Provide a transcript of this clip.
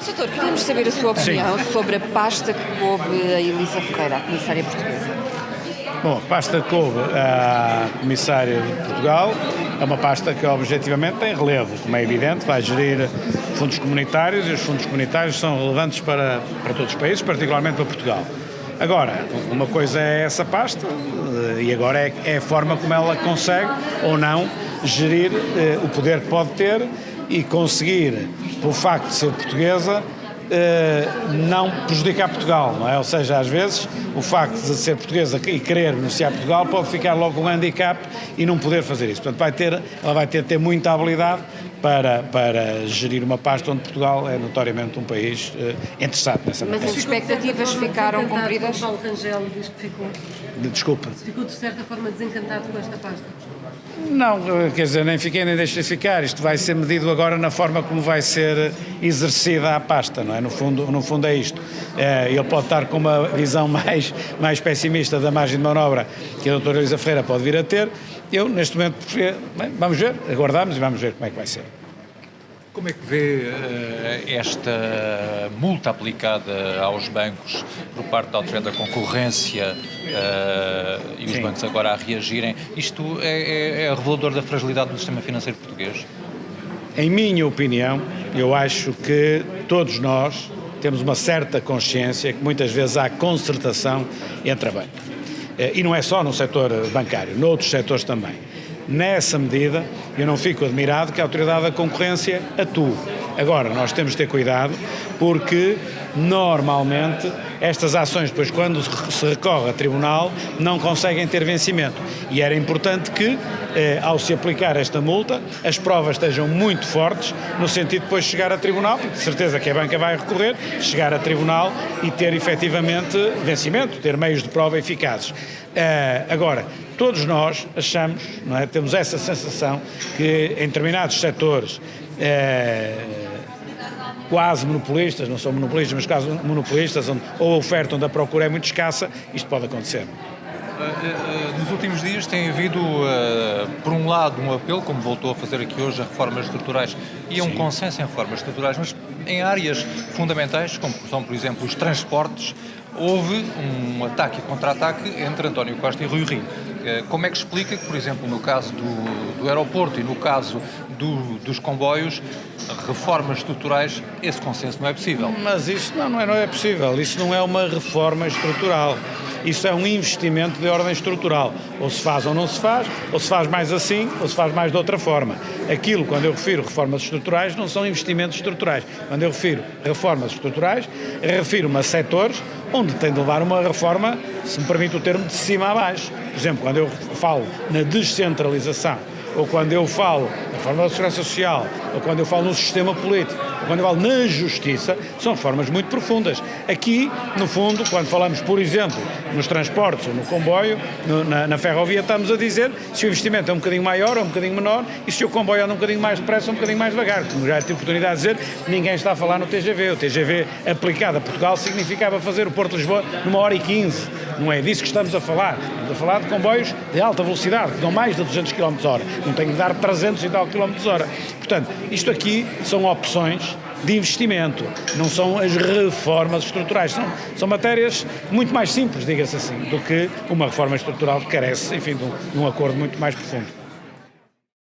Doutor, queríamos saber a sua opinião sobre a pasta que coube a Elisa Ferreira, a comissária portuguesa. Bom, a pasta que coube à comissária de Portugal é uma pasta que objetivamente tem relevo, como é evidente, vai gerir fundos comunitários e os fundos comunitários são relevantes para todos os países, particularmente para Portugal. Agora, uma coisa é essa pasta e agora é a forma como ela consegue ou não gerir o poder que pode ter e conseguir, pelo facto de ser portuguesa, não prejudicar Portugal, não é? Ou seja, às vezes o facto de ser portuguesa e querer beneficiar Portugal pode ficar logo um handicap e não poder fazer isso. Portanto, ela vai ter muita habilidade para gerir uma pasta onde Portugal é notoriamente um país interessado nessa matéria. Mas as expectativas ficaram cumpridas? Paulo Rangel diz que ficou. Desculpa. Ficou de certa forma desencantado com esta pasta. Não, quer dizer, nem fiquei nem deixei ficar. Isto vai ser medido agora na forma como vai ser exercida a pasta, não é? No fundo é isto. Ele pode estar com uma visão mais pessimista da margem de manobra que a doutora Elisa Ferreira pode vir a ter. Eu, neste momento, vamos ver, aguardamos e vamos ver como é que vai ser. Como é que vê esta multa aplicada aos bancos por parte da Autoridade da Concorrência e os bancos agora a reagirem? Isto é revelador da fragilidade do sistema financeiro português? Em minha opinião, eu acho que todos nós temos uma certa consciência que muitas vezes há concertação entre a banca. E não é só no setor bancário, noutros setores também. Nessa medida, eu não fico admirado que a Autoridade da Concorrência atue. Agora, nós temos de ter cuidado porque, normalmente, estas ações, depois, quando se recorre a tribunal, não conseguem ter vencimento. E era importante que, ao se aplicar esta multa, as provas estejam muito fortes, no sentido de depois chegar a tribunal, porque de certeza que a banca vai recorrer, chegar a tribunal e ter efetivamente vencimento, ter meios de prova eficazes. Agora, todos nós achamos, não é, temos essa sensação que em determinados setores quase monopolistas, não são monopolistas, mas quase monopolistas, ou a oferta onde a procura é muito escassa, isto pode acontecer. Nos últimos dias tem havido, por um lado, um apelo, como voltou a fazer aqui hoje, a reformas estruturais e a um consenso em reformas estruturais, mas em áreas fundamentais, como são, por exemplo, os transportes, houve um ataque e contra-ataque entre António Costa e Rui Rio. Como é que explica que, por exemplo, no caso do aeroporto e no caso dos comboios, reformas estruturais, esse consenso não é possível? Mas isso não é possível. Isso não é uma reforma estrutural. Isso é um investimento de ordem estrutural. Ou se faz ou não se faz, ou se faz mais assim, ou se faz mais de outra forma. Aquilo, quando eu refiro reformas estruturais, não são investimentos estruturais. Quando eu refiro reformas estruturais, refiro-me a setores onde tem de levar uma reforma, se me permite o termo, de cima a baixo. Por exemplo, quando eu falo na descentralização, ou quando eu falo na reforma da segurança social, ou quando eu falo no sistema político, ou quando eu falo na justiça, são reformas muito profundas. Aqui, no fundo, quando falamos, por exemplo, nos transportes ou no comboio, na ferrovia, estamos a dizer se o investimento é um bocadinho maior ou um bocadinho menor e se o comboio anda um bocadinho mais depressa ou um bocadinho mais devagar. Como já tive oportunidade de dizer, ninguém está a falar no TGV. O TGV aplicado a Portugal significava fazer o Porto de Lisboa numa hora e 15. Não é disso que estamos a falar. Estamos a falar de comboios de alta velocidade, que dão mais de 200 km/h. Não tem que dar 300 e tal km/h. Portanto, isto aqui são opções de investimento, não são as reformas estruturais. São matérias muito mais simples, diga-se assim, do que uma reforma estrutural que carece, enfim, de um acordo muito mais profundo.